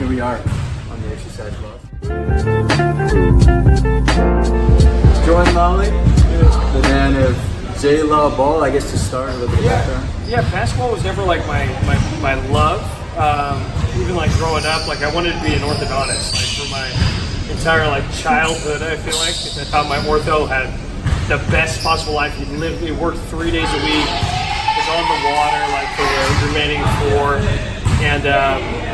here we are on the exercise ball. Jordan Lawley, the man of J-Law ball, I guess to start with the background. Yeah, basketball was never like my love. Even like growing up, like I wanted to be an orthodontist, like for my entire like childhood, I feel like, because I thought my ortho had the best possible life. He worked 3 days a week, was on the water like for the remaining 4, and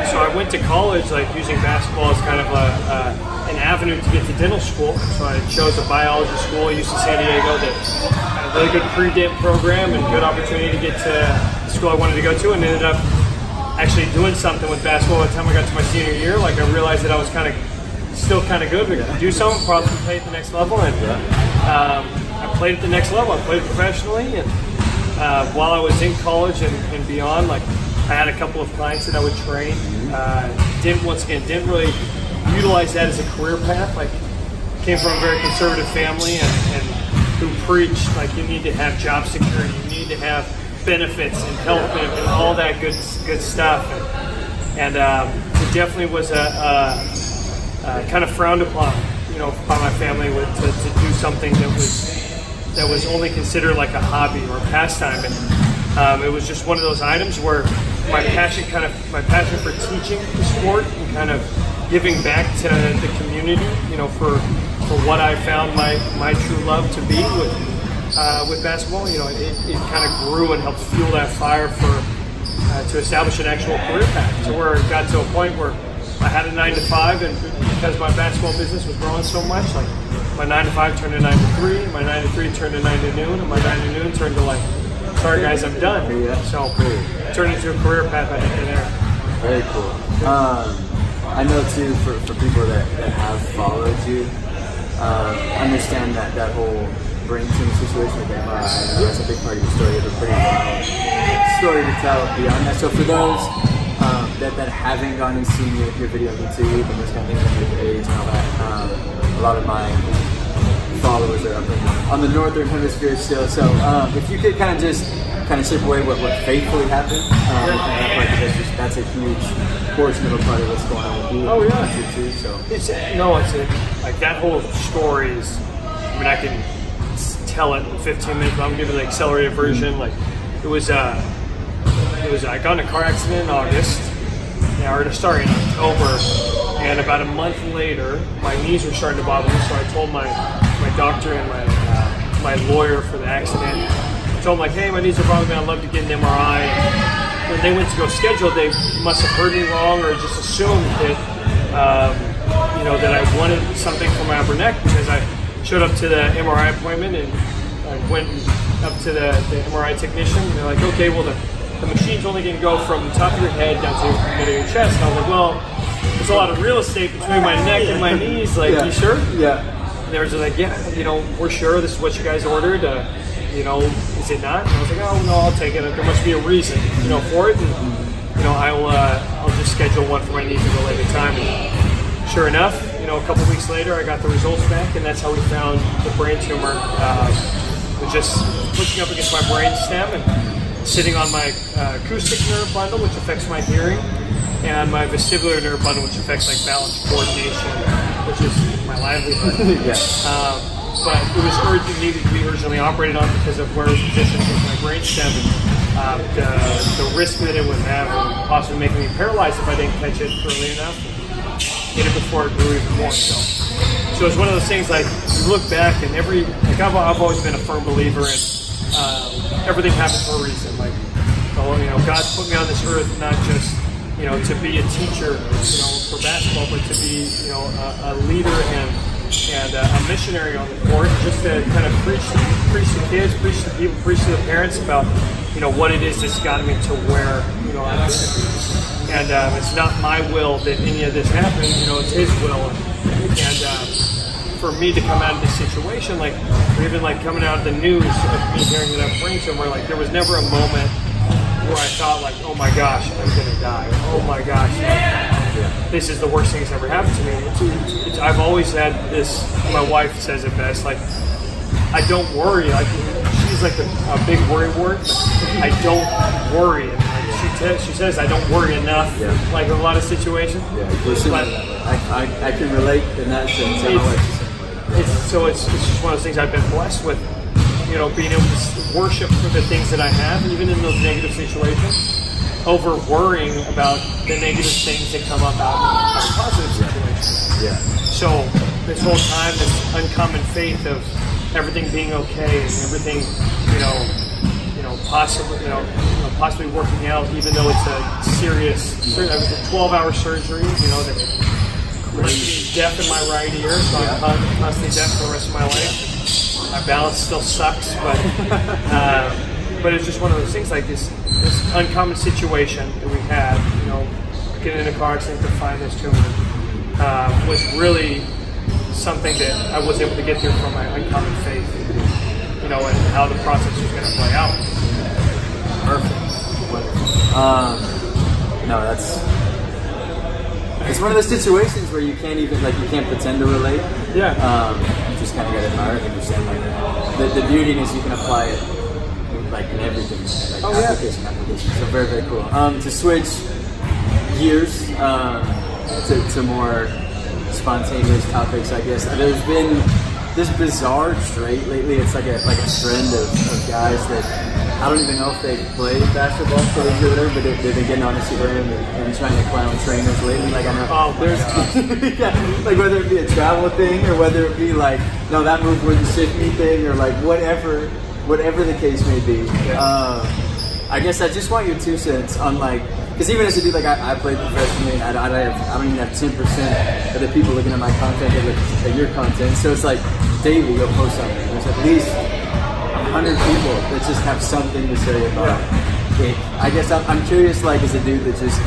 so I went to college like using basketball as kind of an avenue to get to dental school. So I chose a biology school at UC San Diego that had a really good pre-dent program and good opportunity to get to the school I wanted to go to, and ended up actually doing something with basketball by the time I got to my senior year. Like I realized that I was still kind of good. We could do something, probably play at the next level, and I played at the next level. I played professionally, and while I was in college and beyond, like I had a couple of clients that I would train. Didn't really utilize that as a career path. Like came from a very conservative family and who preached like you need to have job security, you need to have benefits and health benefits and all that good stuff. And it definitely was a kind of frowned upon, you know, by my family to do something that was only considered like a hobby or a pastime. And it was just one of those items where my passion for teaching the sport and kind of giving back to the community, you know, for what I found my true love to be with basketball, you know, it kind of grew and helped fuel that fire to establish an actual career path, to where it got to a point where I had a 9-to-5, and because my basketball business was growing so much, like my 9-to-5 turned to 9-to-3, my 9-to-3 turned to 9 to noon, and my 9 to noon turned to like, sorry guys, I'm done. So it turned into a career path I think there. Very cool. I know too, for people that have followed you, understand that whole brain tumor situation with MRI. I know that's a big part of your story. You have a pretty long story to tell beyond that. So for those that haven't gone and seen your video on YouTube and this kind of thing, your age and all that, a lot of my followers are up on the northern hemisphere still. So if you could kind of strip away what faithfully happened, that's a huge portion of a part of what's going on with you. Oh yeah, too. So it's like that whole story is. I mean, I can tell it in 15 minutes, but I'm giving the accelerated version. Like I got in a car accident in August. Sorry, in October, and about a month later, my knees were starting to bother me. So I told my doctor and my lawyer for the accident. I told them like, hey, my knees are bothering me. I'd love to get an MRI. And when they went to go schedule, they must have heard me wrong or just assumed that you know, that I wanted something for my upper neck, because I showed up to the MRI appointment and I went up to the MRI technician. And they're like, okay, well the machine's only going to go from the top of your head down to the middle of your chest. And I was like, well, there's a lot of real estate between my neck and my knees. Like, you sure? Yeah. And they were just like, yeah, you know, we're sure this is what you guys ordered. You know, is it not? And I was like, oh no, I'll take it. There must be a reason, you know, for it. And you know, I'll just schedule one for my knees at a later time. And sure enough, you know, a couple weeks later, I got the results back, and that's how we found the brain tumor. It was just pushing up against my brain stem and sitting on my acoustic nerve bundle, which affects my hearing, and my vestibular nerve bundle, which affects like balance coordination, which is my livelihood. But it was needed to be urgently operated on because of where it was positioned with my brain stem, and the risk that it would have of possibly making me paralyzed if I didn't catch it early enough, get it before it grew even more. So it's one of those things, like you look back and I've always been a firm believer in everything happens for a reason. Like, you know, God put me on this earth not just, you know, to be a teacher, you know, for basketball, but to be, you know, a leader and a missionary on the court, just to kind of preach to kids, preach to people, preach to the parents about, you know, what it is that's gotten me to where, you know, I'm at. And it's not my will that any of this happened, you know, it's His will. And for me to come out of this situation, like, or even like coming out of the news of me hearing that I'm brain tumor, like there was never a moment where I thought like, oh my gosh, I'm gonna die. Oh my gosh, this is the worst thing that's ever happened to me. I've always had this, my wife says it best, like, I don't worry. Like, she's like a big worry wart. I don't worry. And like, she she says I don't worry enough, like in a lot of situations. Yeah, but I can relate in that sense. It's just one of those things I've been blessed with, you know, being able to worship for the things that I have, even in those negative situations, over worrying about the negative things that come up out of positive situations. Yeah. So this whole time, this uncommon faith of everything being okay and everything, possibly working out, even though it's a serious, it was a 12-hour surgery, that left me deaf in my right ear, so I'm constantly deaf for the rest of my life. My balance still sucks, but it's just one of those things, like this uncommon situation that we had, getting in a car accident to find this tumor, was really something that I was able to get through from my uncommon faith, and how the process was going to play out. Perfect. No, it's one of those situations where you can't even, you can't pretend to relate. Yeah. You just kind of got to admire it and understand, the beauty is you can apply it, in everything, application. So very, very cool. To switch gears to more spontaneous topics, I guess. There's been this bizarre trait lately. It's like a trend of guys that I don't even know if they play basketball for the good, but they've been getting on Instagram and trying to clown trainers lately. I know there's whether it be a travel thing or whether it be no, that move wouldn't sit me thing, or whatever the case may be. I guess I just want your 2 cents on because even as a dude, I played professionally, I don't even have 10% of the people looking at my content that look at your content. So it's daily you'll post something. There's at least 100 people that just have something to say about it. I guess I'm curious, as a dude that just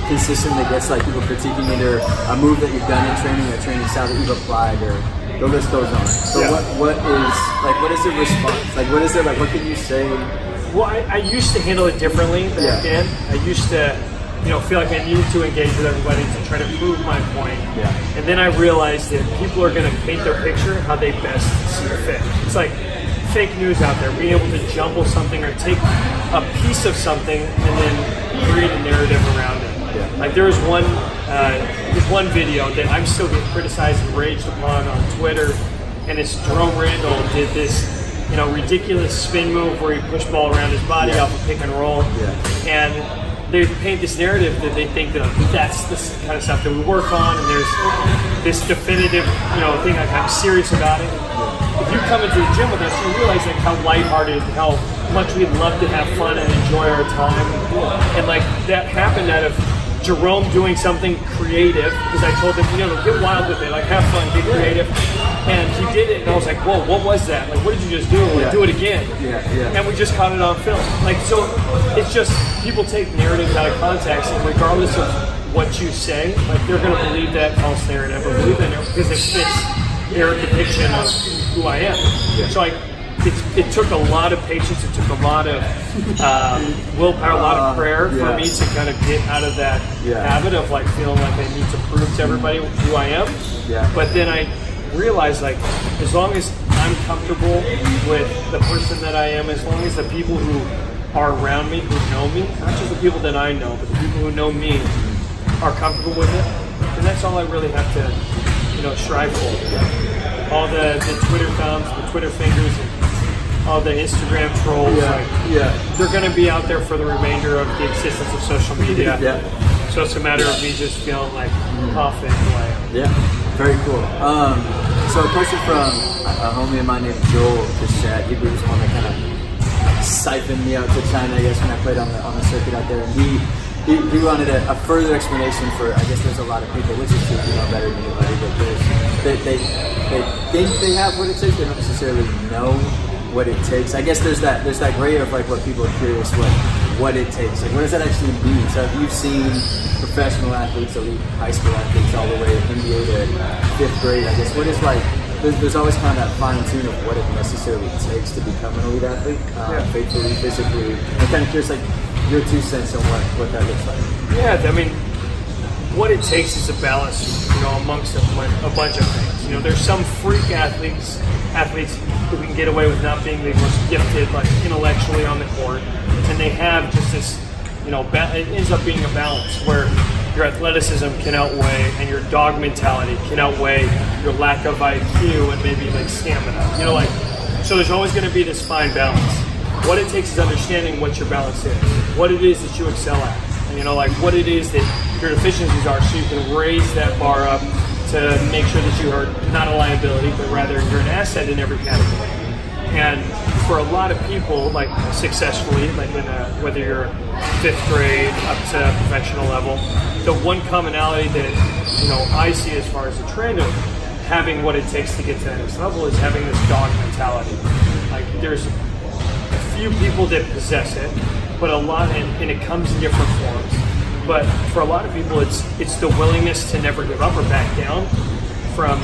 consistently gets people critiquing either a move that you've done in training or a training style that you've applied, or the list goes on. So what is the response? What is it what can you say? Well, I used to handle it differently back then. I used to, feel like I needed to engage with everybody to try to prove my point. Yeah. And then I realized that people are going to paint their picture how they best see fit. It's like fake news out there, being able to jumble something or take a piece of something and then create a narrative around it. Yeah. There was one video that I'm still getting criticized and raged upon on Twitter, and it's Julius Randle did this ridiculous spin move where he pushed ball around his body off a pick and roll. Yeah. And they paint this narrative that they think that that's the kind of stuff that we work on, and there's this definitive, thing, I'm serious about it. If you come into the gym with us, you realize how lighthearted, how much we love to have fun and enjoy our time. And that happened out of Jerome doing something creative, because I told him, get wild with it, have fun, get creative. And he did it, and I was like, whoa, what was that? What did you just do? Do it again. And we just caught it on film. So it's just, people take narratives out of context, and regardless of what you say, they're going to believe that false narrative or believe that narrative because it fits their depiction of who I am. So it took a lot of patience, it took a lot of willpower, a lot of prayer for me to kind of get out of that habit of feeling like I need to prove to everybody who I am. But then I realized as long as I'm comfortable with the person that I am, as long as the people who are around me, who know me, not just the people that I know, but the people who know me are comfortable with it, then that's all I really have to strive for. All the Twitter thumbs, the Twitter fingers, and all the Instagram trolls, they're going to be out there for the remainder of the existence of social media. So it's a matter of me just feeling confident in a way. Very cool. So a question from a homie of mine named Joel, this chat. He was the one that kind of siphoned me out to China, I guess, when I played on the circuit out there. And he wanted a further explanation for, I guess there's a lot of people, which is true, better than anybody, but they think they have what it takes, they don't necessarily know what it takes. I guess there's that gray of what people are curious what it takes. What does that actually mean? So if you've seen professional athletes, elite high school athletes, all the way NBA to 5th grade, I guess, what is there's always kind of that fine tune of what it necessarily takes to become an elite athlete, faithfully, physically. I'm kind of curious, your 2 cents on what that looks like. Yeah, I mean, what it takes is a balance, amongst a bunch of things. There's some freak athletes who can get away with not being the most gifted, intellectually on the court, and they have just this it ends up being a balance where your athleticism can outweigh and your dog mentality can outweigh your lack of IQ and maybe like stamina. So there's always going to be this fine balance. What it takes is understanding what your balance is, what it is that you excel at, and what it is that your deficiencies are, so you can raise that bar up to make sure that you are not a liability, but rather you're an asset in every category. And for a lot of people, like successfully, like whether you're 5th grade up to professional level, the one commonality that I see as far as a trainer having what it takes to get to the next level is having this dog mentality. Like there's a few people that possess it, but a lot, and it comes in different forms. But for a lot of people, it's the willingness to never give up or back down from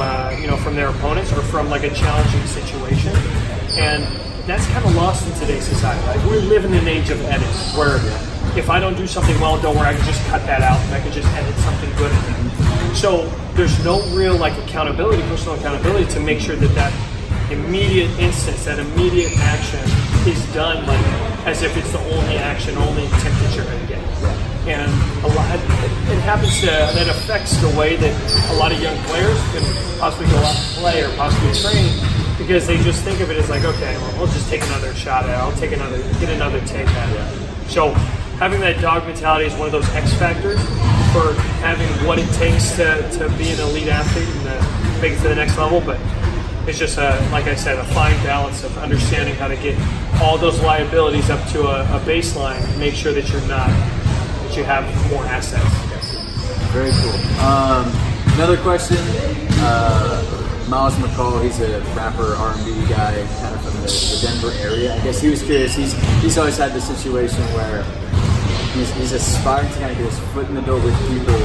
from their opponents or from like a challenging situation. And that's kind of lost in today's society. Like we live in an age of edits, where if I don't do something well, don't worry, I can just cut that out and I can just edit something good in there. So there's no real like accountability, personal accountability, to make sure that immediate instance, that immediate action is done like as if it's the only action, only attempt that you're going to get. And it happens that affects the way that a lot of young players can possibly go out and play or possibly train, because they just think of it as like, okay, well, we'll just take another shot at it. I'll get another take at it. So having that dog mentality is one of those X factors for having what it takes to be an elite athlete and make it to the next level. But it's just, like I said, a fine balance of understanding how to get all those liabilities up to a baseline and make sure that you have more assets. Very cool. Another question. Miles McCall, he's a rapper, R&B guy, kind of from the Denver area. I guess he was curious. He's always had this situation where he's aspiring to kind of get his foot in the door with people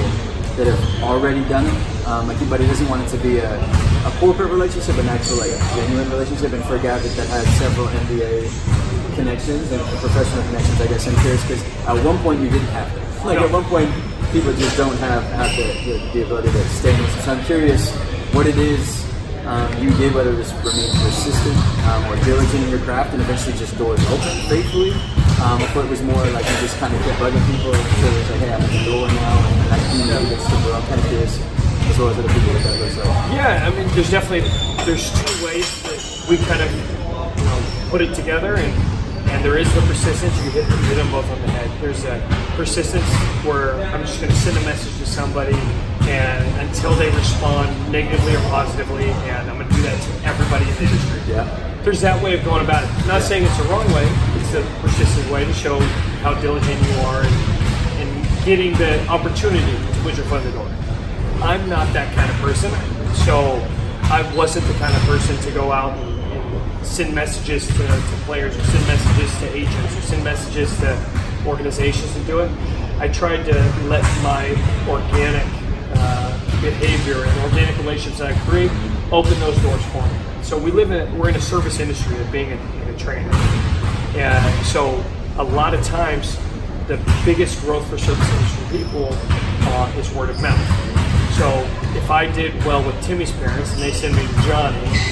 that have already done it. But he doesn't want it to be a corporate relationship, an actual like genuine relationship. And for a guy that has several NBA connections and professional connections, I guess I'm curious because at one point you didn't have that. Like at one point, people just don't have the ability to stay in this. So I'm curious what it is you did, whether it was remain persistent or diligent in your craft and eventually just doors open faithfully, or it was more like you just kind of kept bugging people until it was like, hey, I'm at the door now and I can do this. I'm kind of curious as well as other people that looks like. Yeah, I mean, there's two ways that we kind of put it together, and there is the persistence. You hit them both on the head. There's a persistence where I'm just going to send a message to somebody, and until they respond negatively or positively, and I'm going to do that to everybody in the industry. Yeah. There's that way of going about it. I'm not saying it's the wrong way. It's the persistent way to show how diligent you are in getting the opportunity to put your foot in the door. I'm not that kind of person, so I wasn't the kind of person to go out and send messages to players or send messages to agents or send messages to organizations to do it. I tried to let my organic behavior and organic relationships that I create open those doors for me. So we're in a service industry of being a trainer. And so a lot of times the biggest growth for service industry people is word of mouth. So if I did well with Timmy's parents and they send me to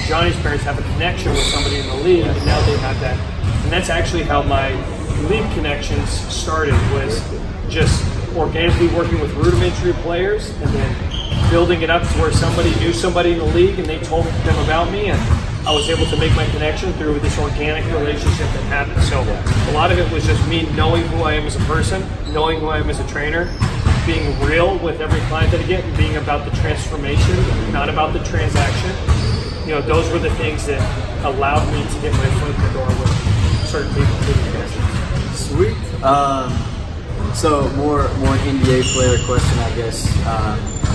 Johnny's parents have a connection with somebody in the league, and now they have that. And that's actually how my league connections started, was just organically working with rudimentary players and then building it up to where somebody knew somebody in the league and they told them about me, and I was able to make my connection through this organic relationship that happened. So a lot of it was just me knowing who I am as a person, knowing who I am as a trainer, being real with every client that I get, and being about the transformation, not about the transaction. Those were the things that allowed me to get my foot in the door with certain people. Sweet. So more an NBA player question, I guess.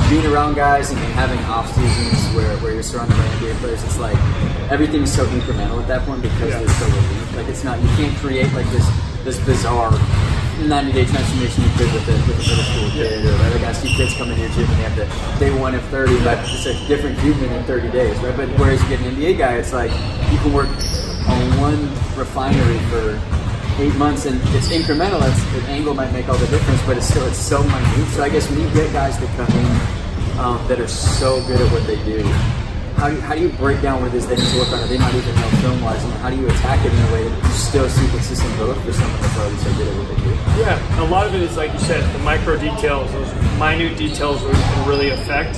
Being around guys and having off seasons where you're surrounded by NBA players, it's like everything's so incremental at that point because they're so elite. Like it's not, you can't create like this bizarre 90-day transformation you could with a middle school kid, or like I see kids come into your gym and they have the day one of 30, but it's a different human in 30 days, right? But whereas you get an NBA guy, it's like you can work on one refinery for 8 months and it's incremental. The angle might make all the difference, but it's so minute. So I guess when you get guys that come in that are so good at what they do, how do you break down what it is they need to work on that they might even know film-wise, and how do you attack it in a way that you still see consistent growth for someone that's already so good at what they do? Yeah, a lot of it is, like you said, the micro details, those minute details where you can really affect,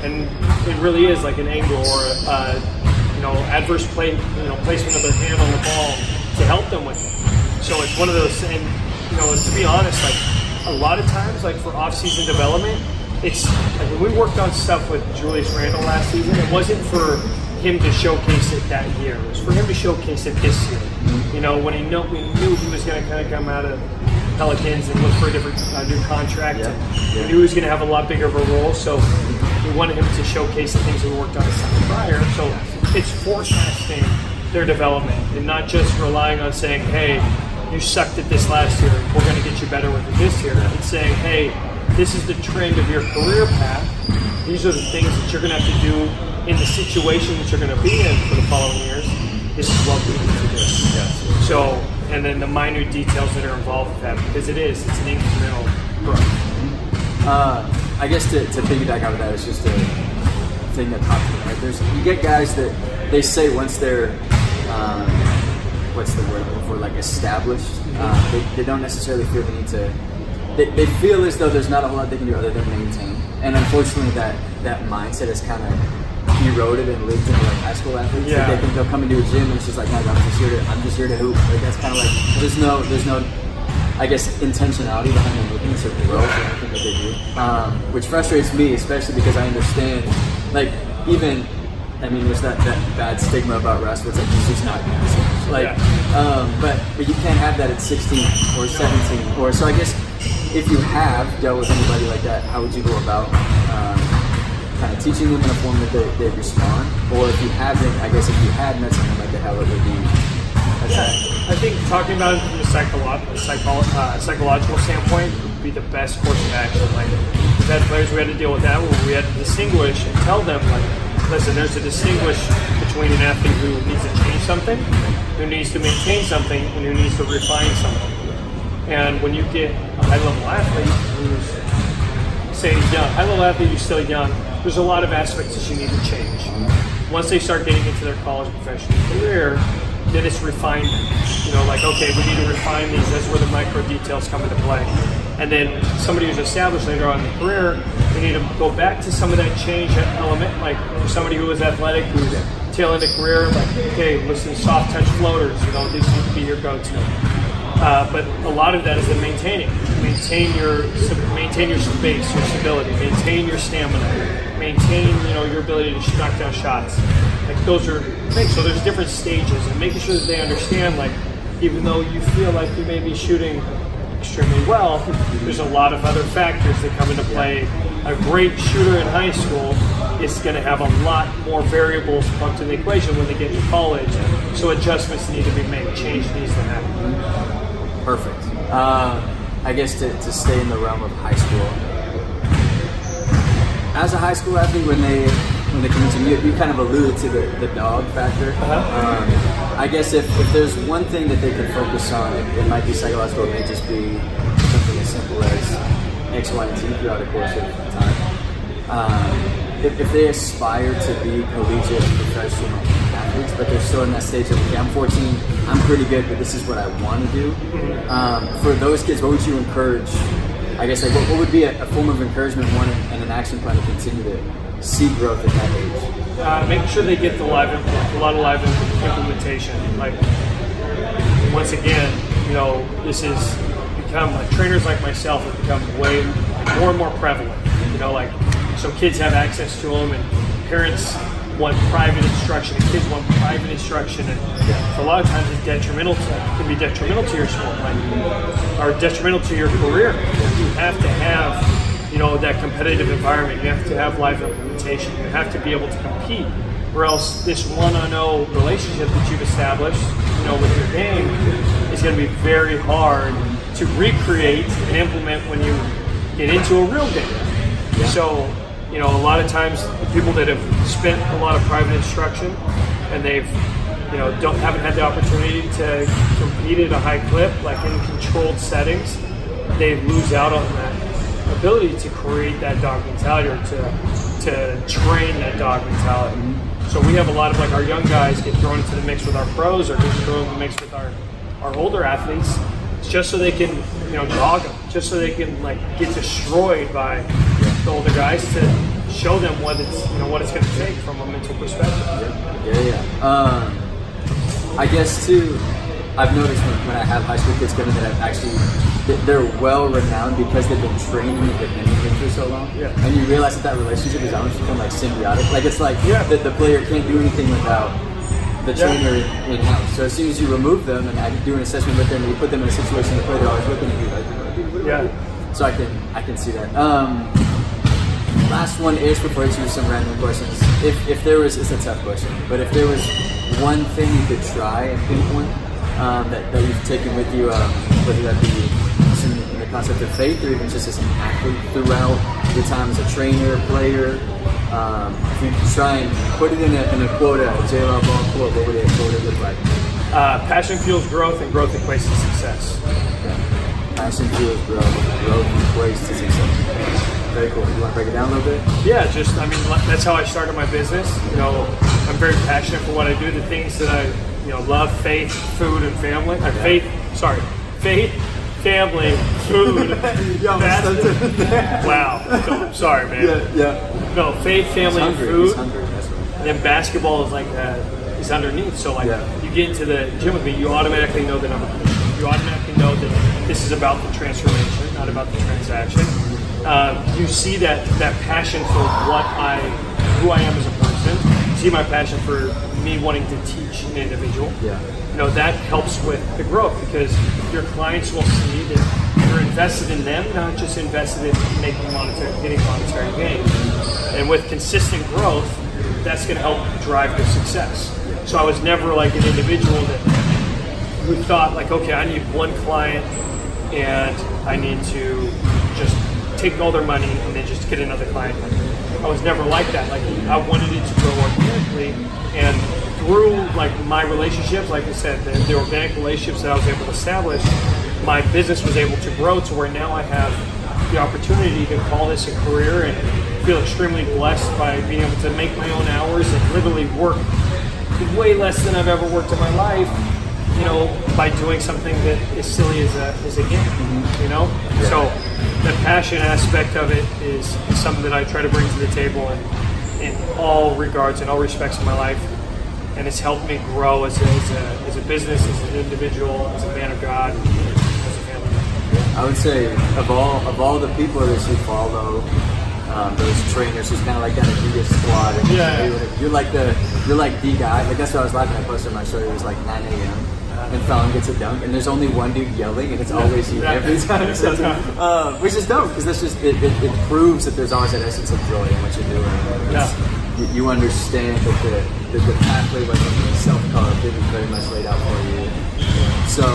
and it really is like an angle or adverse placement of their hand on the ball to help them with it. So it's one of those, and to be honest, like a lot of times, like for off-season development, it's like when we worked on stuff with Julius Randle last season, it wasn't for him to showcase it that year. It was for him to showcase it this year. When we knew he was going to kind of come out of Pelicans and look for a different new contract. We knew he was going to have a lot bigger of a role, so we wanted him to showcase the things we worked on the summer prior. So it's forecasting their development and not just relying on saying, hey, you sucked at this last year, we're going to get you better with it this year. It's saying, hey, this is the trend of your career path. These are the things that you're going to have to do in the situation that you're going to be in for the following years. This is what we need to do. So, and then the minute details that are involved with that, because it's an incremental growth. I guess to piggyback out of that, it's just a thing that pops in. Right? You get guys that they say once they're what's the word before, like established, they don't necessarily feel the need to. They feel as though there's not a whole lot they can do other than maintain. And unfortunately, that mindset is kind of eroded and lived into like high school athletes. Yeah. Like they think they'll come into a gym and it's just like, no, I'm just here to hoop. Like that's kind of like there's no I guess intentionality behind their movements or growth or anything that they do, which frustrates me, especially because I understand like even. I mean, there's that bad stigma about Russ where it's like he's just not good. Like, but you can't have that at 16 or 17. Or so I guess if you have dealt with anybody like that, how would you go about kind of teaching them in a form that they respond? Or if you haven't, I guess if you had met someone like that, how it would be attacked? I think talking about it from a psychological standpoint would be the best course of action. Like, we've had players we had to deal with that where we had to distinguish and tell them, like, listen, there's a distinguish between an athlete who needs to change something, who needs to maintain something, and who needs to refine something. And when you get a high-level athlete who's, say, young, high-level athlete who's still young, there's a lot of aspects that you need to change. Once they start getting into their college professional career, then it's refinement. Like, okay, we need to refine these. That's where the micro details come into play. And then somebody who's established later on in the career, we need to go back to some of that change element. Like for somebody who is athletic, who's tail end of career, like, okay, listen, soft touch floaters, these need to be your go-to. But a lot of that is in maintaining. Maintain your space, your stability, maintain your stamina, maintain your ability to knock down shots. Like those are things. So there's different stages, and making sure that they understand, like, even though you feel like you may be shooting extremely well, there's a lot of other factors that come into play. A great shooter in high school is going to have a lot more variables pumped in the equation when they get to college. So adjustments need to be made. Change needs to happen. Perfect. I guess to stay in the realm of high school. As a high school athlete, when they come into you kind of alluded to the dog factor. I guess if there's one thing that they can focus on, it might be psychological. It may just be something as simple as X, Y, and Z throughout the course of time. If they aspire to be collegiate professional athletes, but they're still in that stage of, okay, I'm 14, I'm pretty good, but this is what I want to do. For those kids, what would you encourage? I guess like what would be a form of encouragement, one, and an action plan to continue to see growth at that age? Make sure they get a lot of live implementation. Like, once again, this is become, like, trainers like myself have become way more and more prevalent. So kids have access to them, and parents want private instruction, and kids want private instruction, and for a lot of times it's detrimental can be detrimental to your sport, or detrimental to your career. You have to have that competitive environment. You have to have live implementation. You have to be able to compete, or else this one-on-0 relationship that you've established, with your game is going to be very hard to recreate and implement when you get into a real game. So, a lot of times people that have spent a lot of private instruction and they've, haven't had the opportunity to compete at a high clip, like in controlled settings, they lose out on that ability to create that dog mentality, or to train that dog mentality. So we have a lot of like our young guys get thrown into the mix with our pros, or get thrown into the mix with our older athletes, just so they can, you know, dog them, just so they can like get destroyed by the older guys, to show them what it's, you know, what it's going to take from a mental perspective. Yeah. I guess too, I've noticed when I have high school kids coming that I've actually, they're well renowned because they've been training independently for so long. Yeah. And you realize that relationship is almost become like symbiotic. Like it's like the player can't do anything without the trainer in-house. So as soon as you remove them and I do an assessment with them, and you put them in a situation to play, they're always looking at you like, what do I do? So I can see that. Last one is, before I choose some random questions. If there was, it's a tough question, but if there was one thing you could try and pinpoint that you've taken with you, whether that be in the concept of faith or even just as an athlete throughout your time as a trainer, player, if you could try and put it in a quota, a J-Law ball quote, what would it look like? Passion fuels growth, and growth equates to success. Okay. Passion fuels growth equates to success. Very cool. You want to break it down a little bit? Yeah, just, I mean, that's how I started my business. You know, I'm very passionate for what I do, the things that I, you know, love: faith, food, and family. Faith, family, food. Wow. No, sorry, man. No, faith, family, and food. And then basketball is like is underneath. So like you get into the gym with me, you automatically know the number. You automatically know that this is about the transformation, not about the transaction. You see that passion for who I am as a person. You see my passion for me wanting to teach an individual. You know, that helps with the growth, because your clients will see that you're invested in them, not just invested in getting monetary gain. And with consistent growth, that's going to help drive their success. So I was never like an individual that who thought like, okay, I need one client and I need to just take all their money and then just get another client. I was never like that. Like, I wanted it to grow organically, and through like my relationships, like I said, the organic relationships that I was able to establish, my business was able to grow to where now I have the opportunity to call this a career and feel extremely blessed by being able to make my own hours and literally work way less than I've ever worked in my life, you know, by doing something that is silly as a game, you know? So the passion aspect of it is something that I try to bring to the table in all regards, in all respects of my life. And it's helped me grow as a business, as an individual, as a man of God, as a family man. I would say of all the people that you follow, those trainers who's kind of like that Adidas squad. And you're like the guy. Like that's what I was laughing at. I posted my story. It was like 9 a.m. and Fallon gets a dunk, and there's only one dude yelling, and it's always you every time. So, which is dope, because that's just it proves that there's always that essence of joy in what you're doing. You understand that the pathway wasn't self-carved; it was very much laid out for you. So,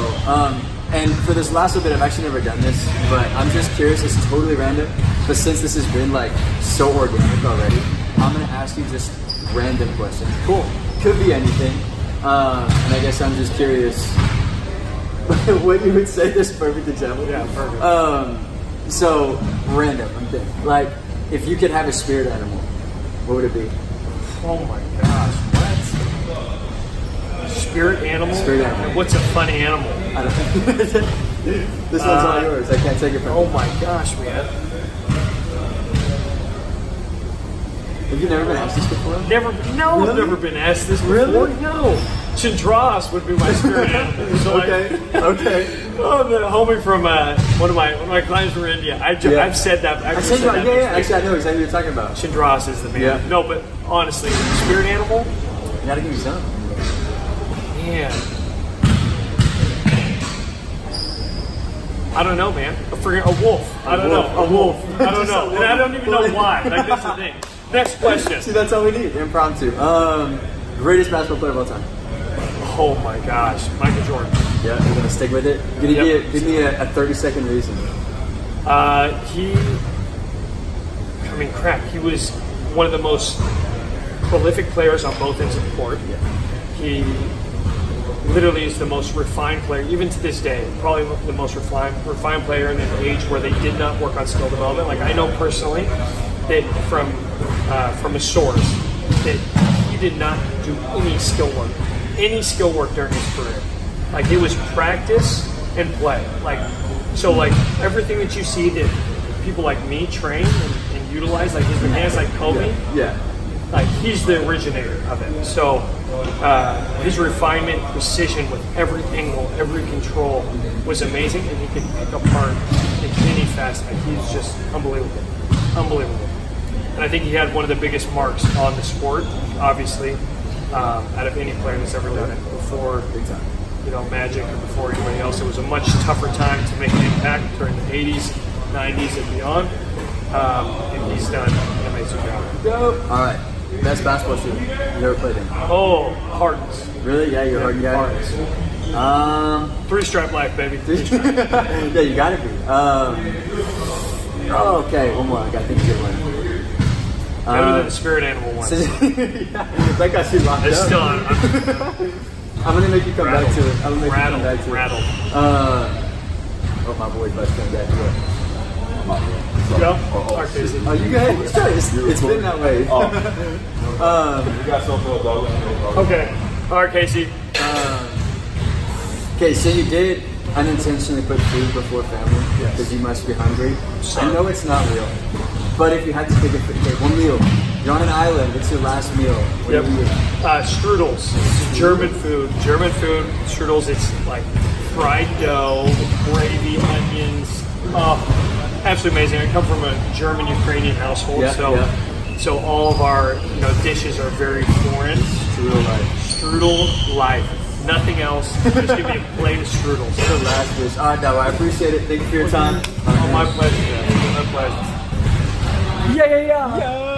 and for this last little bit, I've actually never done this, but I'm just curious. This is totally random, but since this has been like so organic already, I'm gonna ask you just random questions. Cool, could be anything. And I guess I'm just curious what you would say. This perfect example. Yeah, perfect. So random. I'm thinking, like, if you could have a spirit animal, what would it be? Oh my gosh, what? Spirit animal? Spirit animal. What's a fun animal? I don't know. This one's all yours. I can't take it from you. Oh my gosh, man. Have you never been asked this before? Never. No, really? I've never been asked this before. Really? No. Chandras would be my spirit animal. So okay. Oh, the homie from one of my clients from India. I've said that. Actually, I know exactly what you're talking about. Chandras is the man. Yeah. No, but honestly, spirit animal. You gotta give me some. Man. I don't know, man. A wolf. I don't know. A wolf. I don't know. And I don't even know why. Like, that's the thing. Next question. See, that's all we need. Impromptu. Greatest basketball player of all time. Oh my gosh, Michael Jordan. Yeah, you're gonna stick with it. Give me a 30-second reason. He was one of the most prolific players on both ends of the court. Yeah. He literally is the most refined player, even to this day, probably the most refined player in an age where they did not work on skill development. Like I know personally that from a source that he did not do any skill work during his career. Like it was practice and play. Like everything that you see that people like me train and utilize, like his mechanics, like Kobe. Yeah. Like he's the originator of it. So his refinement, precision with every angle, every control was amazing, and he could pick apart in any facet. Like he's just unbelievable, unbelievable. And I think he had one of the biggest marks on the sport, obviously, out of any player that's ever done it before. You know, Magic or before anybody else. It was a much tougher time to make an impact during the 80s, 90s, and beyond. And he's done an amazing job. Dope. All right. Best basketball shooter you ever played in? Oh, Hardens. Really? Yeah, you're Harden guy. Hardens. Three-stripe life, baby. Yeah, you gotta be. Oh, okay. One more. I gotta think of a good one. Better than the spirit animal one. Yeah, that got you locked It's up. still on. I'm gonna make you come back to it. I'm gonna make you come back to rattle. it. Oh, my boy, best come back to it. Go. Casey. Oh, you guys, it's been that way. You got something else, dog. Okay. All right, Casey. Okay, so you did unintentionally put food before family because you must be hungry. I know it's not real, but if you had to pick one meal, you're on an island. It's your last meal. What do you eat? Strudels. It's German food. Strudels. It's like fried dough, gravy, onions. Absolutely amazing. I come from a German-Ukrainian household, so all of our dishes are very foreign. Strudel life. Nothing else. Just give me a plate of strudels. The last dish. All right, Davo, I appreciate it. Thank you for your time. Oh, my pleasure. My pleasure. Yeah.